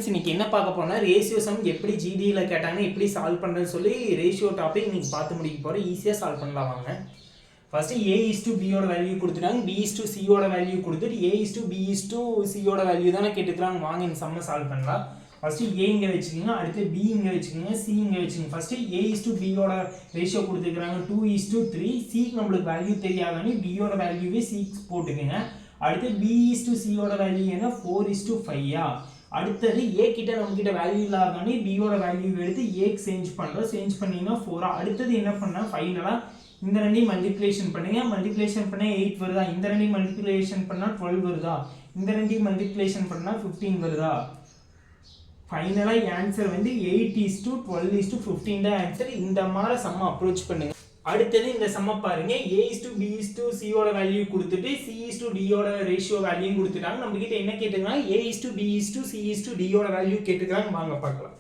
இன்னைக்கு என்ன பார்க்க போனா ரேஷியோ சம் எப்படி ஜிடியில் கேட்டாங்கன்னா எப்படி சால்வ் பண்ணுறதுன்னு சொல்லி ரேஷியோ டாபிக் இன்னைக்கு பார்த்து முடிக்க போகிறோம். ஈஸியாக சால்வ் பண்ணலாம் வாங்க. ஃபர்ஸ்ட் A/Bயோட வேல்யூ கொடுத்துட்டாங்க, B/Cயோட வேல்யூ கொடுத்துட்டு A/B/Cயோட வேல்யூ தானே கேட்டுக்கிறாங்க. வாங்க இந்த சம்மை சால்வ் பண்ணலாம். ஃபர்ஸ்ட் A இங்கே வச்சுக்கோங்க, அடுத்து B இங்கே வச்சுக்கோங்க, C இங்கே வச்சுக்கோங்க. ஃபர்ஸ்ட் A/Bயோட ரேஷியோ கொடுத்துருக்காங்க 2:3. C நம்மளுக்கு வேல்யூ தெரியாதானே Bயோட வேல்யூவே C போட்டுக்கோங்க. அடுத்து B/Cயோட வேல்யூ என்ன 4:5. அடுத்தது A கிட்ட நம்ம கிட்ட வேல்யூ இல்லாதானே Bயோட வேல்யூ எடுத்து Aக்கு சேஞ்ச் பண்ணுறோம். சேஞ்ச் பண்ணிங்கன்னா 4. அடுத்தது என்ன பண்ணால் ஃபைனலாக இந்த ரெண்டையும் மல்டிப்ளிகேஷன் பண்ணுங்க. மல்டிப்ளிகேஷன் பண்ணால் 8 வருதா, இந்த ரெண்டையும் மல்டிப்ளிகேஷன் பண்ணால் 12 வருதா, இந்த ரெண்டையும் மல்டிப்ளிகேஷன் பண்ணால் 15 வருதா. ஃபைனலாக ஆன்சர் வந்து 8:12:15 தான் ஆன்சர். இந்த மாதிரி சம்ம அப்ரோச் பண்ணுங்க. அடுத்தது இந்த சம்ம பாருங்க, A/B/Cயோட வேல்யூ கொடுத்துட்டு C/Dயோட ரேஷியோ வேல்யூ கொடுத்துட்டாங்க. நம்ம கிட்ட என்ன கேட்டுக்கிறாங்க, A/B/C/Dயோட வேல்யூ கேட்டுக்கிறாங்க. வாங்க பார்க்கலாம்.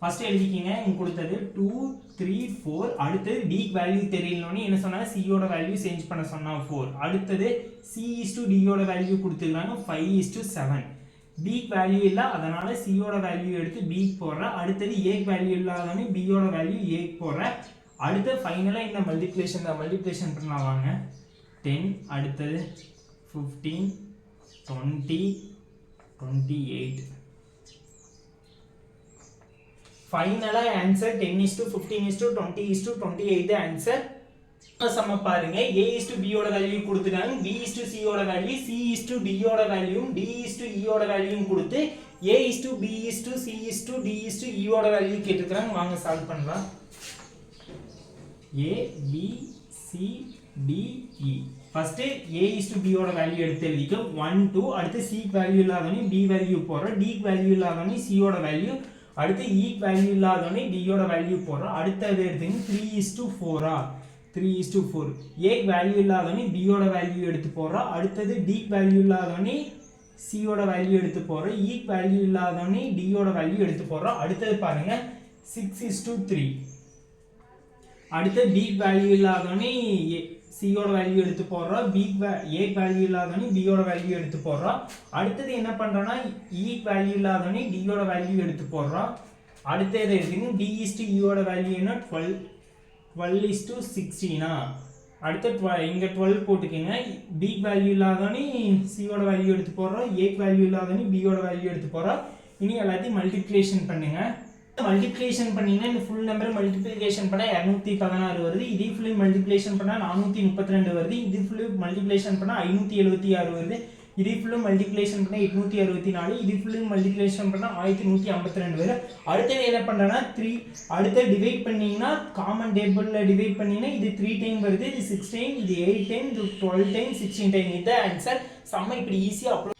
ஃபர்ஸ்ட் எழுதிக்கிங்க, இங்க கொடுத்தது 2 3 4. அடுத்தது D வேல்யூ தெரியலனே என்ன சொன்னா C யோட வேல்யூ சேஞ்ச் பண்ண சொன்னா 4. அடுத்தது C/Dயோட வேல்யூ கொடுத்துக்கிறாங்க 5:7. B வேல்யூ இல்ல, அதனால C யோட வேல்யூ எடுத்து B க்கு போடுறேன். அடுத்தது A வேல்யூ இல்லாதனே B யோட வேல்யூ A க்கு போடுறேன். அடுத்து ஃபைனலா இந்த மல்டிப்ளிகேஷன் பண்ணலாம் வாங்க. 10, அடுத்தது 15, 20, 28. ஃபைனலா ஆன்சர் 10:15:20:28 ஆன்சர். சம பாருங்க, A/Bயோட வேல்யூ கொடுத்துட்டாங்க, B/Cயோட வேல்யூ, C/Dயோட வேல்யூ, D/Eயோட வேல்யூ கொடுத்து A/B/C/Dயோட வேல்யூ கேட்டுக்கிறாங்க. வாங்க சால்வ் பண்ணலாம். A B C D E. First A/Bயோட வேல்யூ எடுத்து எழுதிக்க 1 2. அடுத்து C வேல்யூ இல்லாதனே B வேல்யூ போறோம், D வேல்யூ இல்லாதனே C யோட வேல்யூ, அடுத்து E வேல்யூ இல்லாதனே D யோட வேல்யூ போறோம். அடுத்தது எடுத்துங்க 3:4. 3:4. A வேல்யூ இல்லாதனே B யோட வேல்யூ எடுத்து போறோம். அடுத்தது D வேல்யூ இல்லாதனே C யோட வேல்யூ எடுத்து போறோம். E வேல்யூ இல்லாதனே D யோட வேல்யூ எடுத்து போறோம். அடுத்தது பாருங்க 6:3. அடுத்து B வேல்யூ இல்லாதனே C யோட வேல்யூ எடுத்து போறோம். A வேல்யூ இல்லாதனே B யோட வேல்யூ எடுத்து போறோம். அடுத்தது என்ன பண்றோம்னா E வேல்யூ இல்லாதனே D யோட வேல்யூ எடுத்து போறோம். அடுத்தது எடுத்துங்க D/E யோட வேல்யூ என்ன 12:16. அடுத்து இங்க 12 போட்டுக்கங்க. B வேல்யூ இல்லாதனே C யோட வேல்யூ எடுத்து போறோம். A வேல்யூ இல்லாதனே B யோட வேல்யூ எடுத்து போறோம். இனி எல்லாத்தையும் மல்டிப்ளிகேஷன் பண்ணுங்க. மல்டிப்ளிகேஷன் பண்ணீங்கன்னா இந்த ஃபுல் நம்பர் மல்டிப்ளிகேஷன் பண்ணா 216 வருது. இதே ஃபுல்லி மல்டிப்ளிகேஷன் பண்ணா 432 வருது. இது ஃபுல்லி மல்டிப்ளிகேஷன் பண்ணா 576 வருது. இதே ஃபுல்லி மல்டிப்ளிகேஷன் பண்ணா 864. இது ஃபுல்லி மல்டிப்ளிகேஷன் பண்ணா 1152 வருது. அடுத்தது என்ன பண்றேன்னா 3 அடுத்து டிவைட் பண்ணீங்கன்னா காமன் டேபிள்ல டிவைட் பண்ணீங்கன்னா இது 3 டைம் வருது, இது 6 டைம், இது 8 டைம், இது 12 டைம், 16 டைம். இதான் ஆன்சர். சம்ம இப்படி ஈஸியா apply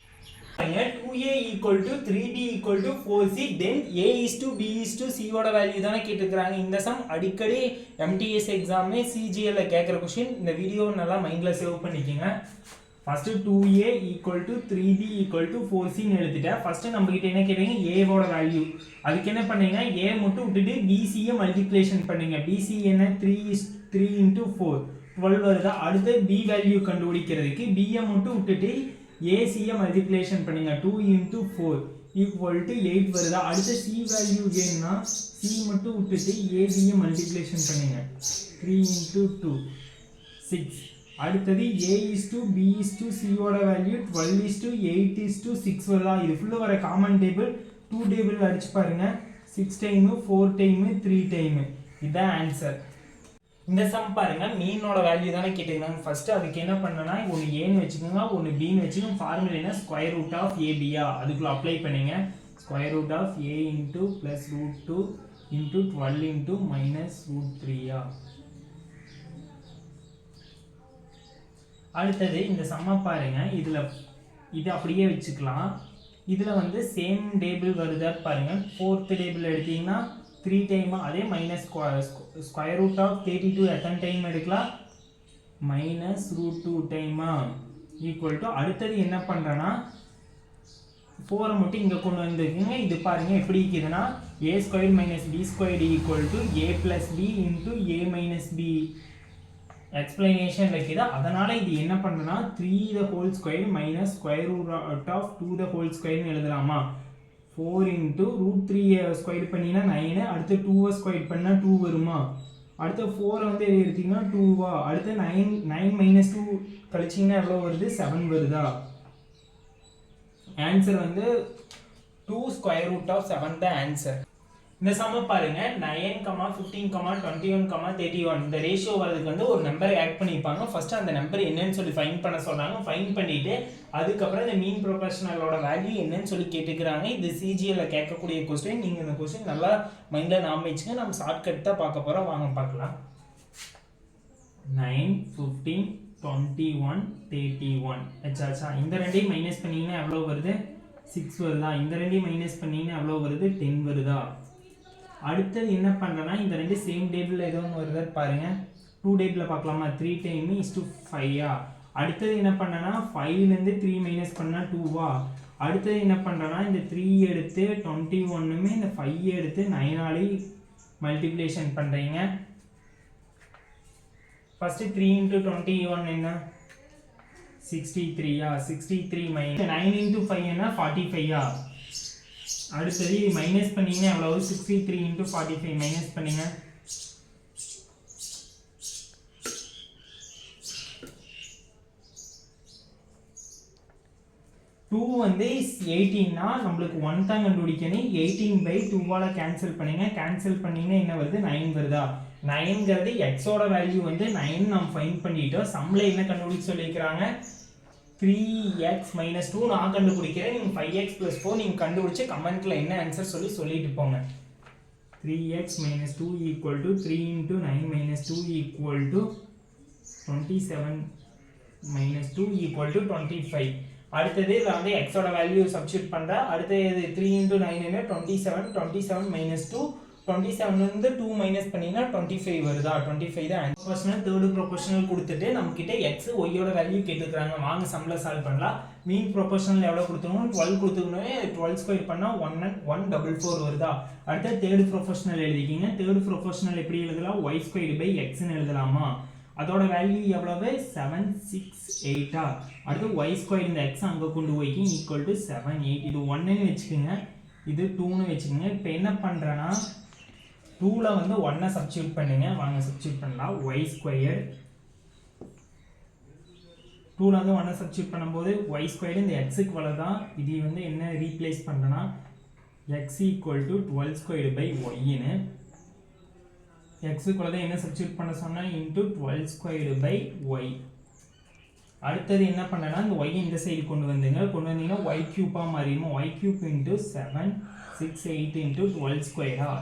2A = 3B = 4C. then A/B/C யோட வேல்யூ தானே கேட்டுக்கிறாங்க. இந்த சம் அடிக்கடி MTS எக்ஸாம்ல CGL கேட்குற கொஸ்டின். இந்த வீடியோ நல்லா மைண்ட்ல சேவ் பண்ணிக்கோங்க. ஃபர்ஸ்ட் 2A = 3B = 4C எழுதிட்டேன். ஃபர்ஸ்ட் நம்ம கிட்ட என்ன கேட்டீங்க, A வோட வேல்யூ. அதுக்கு என்ன பண்ணீங்க, A மட்டும் விட்டுட்டு BC யை மல்டிப்ளிகேஷன் பண்ணுங்க. BC என்ன 3 × 4 12 வருதா. அடுத்து B வேல்யூ கண்டுபிடிக்கிறதுக்கு B யை மட்டும் விட்டுட்டு AC யை மல்டிப்ளிகேஷன் பண்ணுங்க. 2 × 4 = 8 வருதா. அடுத்து C வேல்யூ வேணும்னா C மட்டும் விட்டுட்டு AB யை மல்டிப்ளிகேஷன் பண்ணுங்க. 3 × 2 6. அடுத்தது A/B/C யோட வேல்யூ 12:8:6 வருதா. இது ஃபுல்லா வர காமன் டேபிள் 2 டேபிள் அடிச்சு பாருங்க. 6 டைம், 4 டைம், 3 டைம். இதான் ஆன்சர். இந்த சம் பாருங்க, மீனோட வேல்யூ தானே கேட்டுக்கிறாங்க. ஃபர்ஸ்ட் அதுக்கு என்ன பண்ணனா ஒன்னு A ன்னு வெச்சுக்கோங்க, ஒன்னு B ன்னு வெச்சுக்கோங்க. ஃபார்முலா என்ன ஸ்கொயர் ரூட் ஆஃப் AB. அதுக்குள்ள அப்ளை பண்ணுங்க. Square root of A + √2 × 12 × -√3. அடுத்தது இந்த சம்ம பாருங்க, இதுல இது அப்படியே வச்சுக்கலாம். இதுல வந்து சேம் டேபிள் வருதா பாருங்க. 4th டேபிள் எடுத்தீங்கன்னா 3 டைம், அதே மைனஸ் ஸ்கொயர் ரூட் ஆஃப் 32 எத்தனை டைம் எடுக்கலாம், -√2 டைமா ஈக்குவல் டு. அடுத்தது என்ன பண்றேன்னா 4 மட்டும் இங்க கொண்டு வந்துருக்கீங்க. இது பாருங்க எப்படி இருக்குதுன்னா A² - B² = A + B × A - B explanation இருக்குது. அதனால் இது என்ன பண்ணுன்னா 3 the whole square minus square root of 2 the whole square எழுதலாமா. 4 into root 3 ஸ்கொயர் பண்ணினா 9, அடுத்து 2 ஸ்கொயர் பண்ணா 2 வருமா. அடுத்து 4 வந்து எடுத்தீங்கன்னா 2வா. அடுத்து 9 minus 2 கழிச்சிங்கன்னா எவ்வளோ வருது, 7 வருதா. ஆன்சர் வந்து 2 square root of 7 தான் ஆன்சர். இந்த சம்ம பாருங்க 9, 15, 21, 31 இந்த ரேஷியோ வரதுக்கு வந்து ஒரு நம்பரை ஆட் பண்ணிப்பாங்க. ஃபர்ஸ்ட் அந்த நம்பர் என்னன்னு சொல்லி ஃபைண்ட் பண்ண சொல்றாங்க. ஃபைண்ட் பண்ணிட்டு அதுக்கப்புறம் இந்த மீன் ப்ரொபோர்ஷனலோட வேல்யூ என்னன்னு சொல்லி கேட்டுக்கிறாங்க. இது சிஜிஎல்ல கேட்கக்கூடிய கொஸ்டின். நீங்க இந்த கொஸ்டின் நல்லா மைண்ட்ல ஞாபகம் வச்சுங்க. நம்ம ஷார்ட்கட் தான் பார்க்க போறோம். வாங்க பார்க்கலாம். 9, 15, 21, 31 அச்சாச்சா. இந்த ரெண்டையும் மைனஸ் பண்ணீங்கன்னா எவ்வளோ வருது, 6 வருதா. இந்த ரெண்டையும் மைனஸ் பண்ணீங்கன்னா எவ்வளோ வருது, 10 வருதா. அடுத்தது என்ன பண்ணுறேன்னா இந்த ரெண்டு சேம் டேபிளில் ஏதோ ஒன்று வருது பாருங்க. 2 டேபிளில் பார்க்கலாமா. 3 டைம் இஸ் டு 5ஆ. அடுத்தது என்ன பண்ணேன்னா 5லேருந்து 3 மைனஸ் பண்ணால் 2வா. அடுத்தது என்ன பண்ணுறேன்னா இந்த 3 எடுத்து 21மே இந்த 5 எடுத்து 9ஆலே மல்டிப்ளேஷன் பண்ணுறீங்க. ஃபஸ்ட்டு 3 into 21 என்ன 63ஆ. 63 மைனஸ் 9 into 5 என்ன 45ஆ. அடுத்தது மைனஸ் பண்ணீங்கன்னா எவ்வளவு, 63 into 45 மைனஸ் பண்ணுங்க. டூ வந்து 18னா நம்மளுக்கு 1 தான் கண்டுபிடிக்கணும். 18/2ஆல கேன்சல் பண்ணுங்க. கேன்சல் பண்ணீங்கன்னா என்ன வருது, 9 வருதா. 9ங்கிறது எக்ஸோட வேல்யூ வந்து 9 நம்ம ஃபைண்ட் பண்ணிட்டோம். சம்ல என்ன கண்டுபிடிக்க சொல்லியிருக்கிறாங்க, 3x minus 2 நான் கண்டுபிடிக்கிறேன். நீங்கள் 5x plus 4 நீங்கள் கண்டுபிடிச்சு கமெண்ட்டில் என்ன ஆன்சர் சொல்லிட்டு போங்க. 3x minus 2 equal to 3 into 9 minus 2 equal to 27 minus 2 equal to 25. அடுத்தது இதில் வந்து எக்ஸோட வேல்யூ சப்ஸ்டியூட் பண்ணுறேன். அடுத்தது 3 into 9 என்ன 27, 27 minus 2, 27லேருந்து 2 மைனஸ் பண்ணிங்கன்னா 25 வருதா. 25 தான் ப்ரொபோர்ஷனல். தேர்டு ப்ரொபோர்ஷனல் கொடுத்துட்டு நம்மக்கிட்ட எக்ஸ் ஒய்யோட வேல்யூ கேட்டுக்கிறாங்க. வாங்க சம்மில் சால்வ் பண்ணலாம். மீன் ப்ரொபோர்ஷனல் எவ்வளோ கொடுத்துக்கணும், 12 கொடுத்துக்கணும். 12 ஸ்கொயர் பண்ணால் 144 வருதா. அடுத்து தேர்டு ப்ரொபோர்ஷனல் எழுதிக்கிங்க. தேர்டு ப்ரொபோர்ஷனல் எப்படி எழுதலாம், ஒய் ஸ்கொயர் பை எக்ஸ்ன்னு எழுதலாமா. அதோட வேல்யூ எவ்வளவு, 768ஆ. அடுத்து ஒய் ஸ்கொயர் இந்த எக்ஸ் அங்கே கொண்டு போய்க்கு ஈக்குவல் டு 78. இது 1ன்னு வச்சுக்கோங்க, இது 2ன்னு வச்சுக்கோங்க. இப்போ என்ன பண்ணுறேன்னா 2ல் வந்து 1 சப்ஸ்டியூட் பண்ணுங்க. வாங்க சப்ஸ்டியூட் பண்ணலாம். ஒய் ஸ்கொயர் 2ல் வந்து 1 சப்ஸ்டியூட் பண்ணும்போது ஒய் ஸ்கொயர் இந்த எக்ஸுக்கு வலை தான். இது வந்து என்ன ரீப்ளேஸ் பண்ணுறேன்னா x equal to 12 square by ஒய்ன்னு. எக்ஸுக்கு வலை தான் என்ன சப்ஸ்டியூட் பண்ண சொன்னால் இன்ட்டு 12 ஸ்கொயர் பை ஒய். அடுத்தது என்ன பண்ணேன்னா இந்த ஒய் இந்த சைடு கொண்டு வந்தீங்கன்னா ஒய் கியூப்பாக மாறிடுமோ. ஒய் கியூப் இன்ட்டு 768 இன்ட்டு 12 ஸ்கொயரா.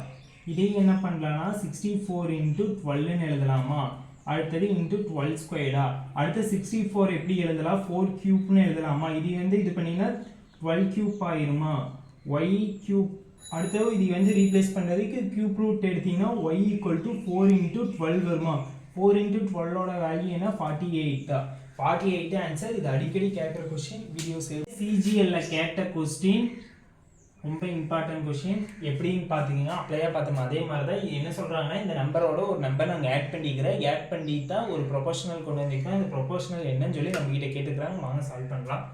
இதே என்ன பண்ணலாம்னா 64 into 12ன்னு எழுதலாமா. அடுத்தது இன்ட்டு 12 ஸ்கொயரா. அடுத்து 64 எப்படி எழுதலாம், 4 கியூப்னு எழுதலாமா. இது வந்து இது பண்ணிங்கன்னா 12 கியூப் ஆயிருமா. Y cube. அடுத்தது இது வந்து ரீப்ளேஸ் பண்ணுறதுக்கு கியூப் ரூட் எடுத்தீங்கன்னா ஒய் ஈக்குவல் டு 4 into 12 வருமா. 4 into 12ஓட வேல்யூ என்ன 48 தான். 48 ஆன்சர். இது அடிக்கடி கேட்குற கொஸ்டின். Video save. சிஜிஎல்ல கேட்ட கொஸ்டின் ரொம்ப இம்பார்ட்டன்ட் கொஸ்டின். எப்படின்னு பார்த்தீங்கன்னா அப்ளையாக பார்த்தோம் அதே மாதிரி தான். இது என்ன சொல்கிறாங்கன்னா இந்த நம்பரோட ஒரு நம்பர் நாங்கள் ஆட் பண்ணிக்கிறேன். ஆட் பண்ணி தான் ஒரு ப்ரொபோஷனல் கொண்டு வந்திருக்கோம். இந்த ப்ரொபோஷனல் என்னன்னு சொல்லி நம்மகிட்ட கேட்டுக்கிறாங்க. வாங்க சால்வ் பண்ணலாம்.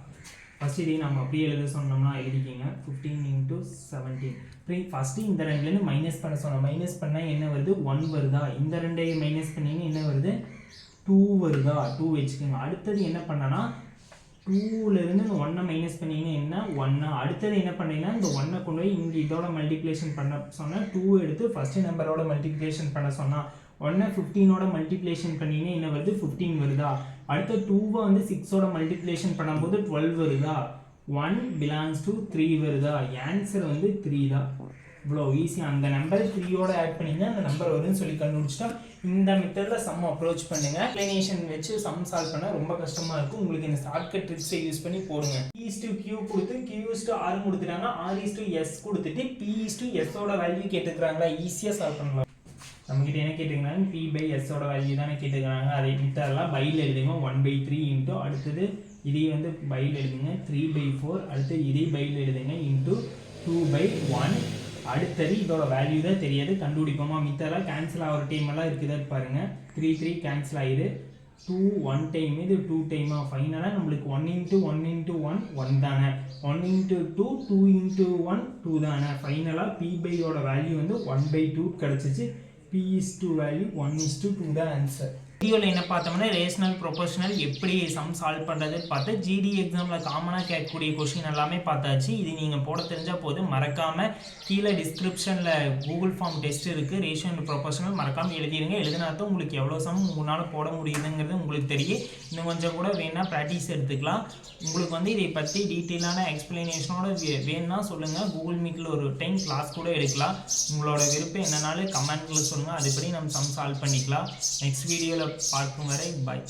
ஃபஸ்ட் இதை நம்ம அப்படியே எழுத சொன்னோம்னா எழுதிக்கிங்க. 15 into 17. ஃபஸ்ட்டு இந்த ரெண்டுலேருந்து மைனஸ் பண்ண சொன்னோம். மைனஸ் பண்ணால் என்ன வருது, 1 வருதா. இந்த ரெண்டையும் மைனஸ் பண்ணிங்கன்னா என்ன வருது, 2 வருதா. 2 வச்சுக்கோங்க. அடுத்தது என்ன பண்ணனா 2லேருந்து இந்த 1 மைனஸ் பண்ணிங்கன்னா என்ன 1. அடுத்தது என்ன பண்ணீங்கன்னா இந்த 1 கொண்டு போய் இங்கே இதோட மல்டிப்ளேஷன் பண்ண சொன்னால் 2 எடுத்து ஃபஸ்ட்டு நம்பரோட மல்டிப்ளேஷன் பண்ண சொன்னால் 1 15ஓட மல்டிப்ளேஷன் பண்ணிங்கன்னா என்ன வருது, 15 வருதா. அடுத்த 2 வந்து 6ஓட மல்டிப்ளேஷன் பண்ணும்போது 12 வருதா. 1 belongs to 3 வருதா. ஆன்சர் வந்து 3 தான். இவ்வளோ ஈஸி. அந்த நம்பர் 3ஓட ஆட் பண்ணிங்கன்னா அந்த நம்பர் வருதுன்னு சொல்லி கண்டுபிடிச்சிட்டா இந்த மெத்தடில் சம் அப்ரோச் பண்ணுங்க. எக்ஸ்பிளனேஷன் வச்சு சம் சால்வ் பண்ண ரொம்ப கஷ்டமாக இருக்கும். உங்களுக்கு இந்த ஷார்ட்கட் ட்ரிக்ஸை யூஸ் பண்ணி போடுங்க. P/Q கொடுத்து Q/R கொடுத்துட்டாங்க. R/S கொடுத்துட்டு P/Sஓட வேல்யூ கேட்டுக்கிறாங்களா. ஈஸியாக சால்வ் பண்ணலாம். நம்மகிட்ட என்ன கேட்டுக்கிறாங்க, P/Sஓட வேல்யூ தானே கேட்டுக்கிறாங்க. அதை மித்தரெல்லாம் பையில் எழுதுங்க. 1/3 இன்ட்டு அடுத்தது இதை வந்து பையில் எழுதுங்க 3/4. அடுத்து இதை பையில் எழுதுங்க இன்ட்டு 2/1. அடுத்தது இதோட வேல்யூ தான் தெரியாது, கண்டுபிடிப்போமா? மித்தெல்லாம் கேன்சல் ஆகிற டைம் எல்லாம் இருக்குதா பாருங்கள். 3 3 கேன்சல் ஆகிடுது. 2 1 டைம், இது 2 டைமா? ஃபைனலாக நம்மளுக்கு 1 × 1 × 1 1 தானே, 1 × 2 2 × 1 2 தானே. ஃபைனலாக P/ஓட வேல்யூ வந்து 1/2 கிடச்சிச்சு. P வேல்யூ 1:2 தான் ஆன்சர். வீடியோவில் என்ன பார்த்தோம்னா ரேஷனல் ப்ரொபோஷனல் எப்படி சம் சால்வ் பண்ணுறதுன்னு பார்த்து ஜிடி எக்ஸாமில் காமனாக கேட்கக்கூடிய கொஷின் எல்லாமே பார்த்தாச்சு. இது நீங்கள் போட தெரிஞ்சால் போதும். மறக்காமல் கீழே டிஸ்கிரிப்ஷனில் கூகுள் ஃபார்ம் டெஸ்ட் இருக்குது, ரேஷியோ அண்ட் ப்ரொபோஷனல் மறக்காமல் எழுதிடுங்க. எழுதினாத்தான் உங்களுக்கு எவ்வளோ சம் உங்களால் போட முடியுதுங்கிறது உங்களுக்கு தெரியும். இன்னும் கொஞ்சம் கூட வேணால் ப்ராக்டிஸ் எடுத்துக்கலாம். உங்களுக்கு வந்து இதை பற்றி டீட்டெயிலான எக்ஸ்பிளனேஷனோட வேணும்னா சொல்லுங்கள். கூகுள் மீட்டில் ஒரு டைம் கிளாஸ் கூட எடுக்கலாம். உங்களோட விருப்பம் என்னன்னாலும் கமெண்ட்டில் சொல்லுங்கள், அதுபடி நம்ம சம் சால்வ் பண்ணிக்கலாம். நெக்ஸ்ட் வீடியோவில் பார்க்கும் வரை பாய்.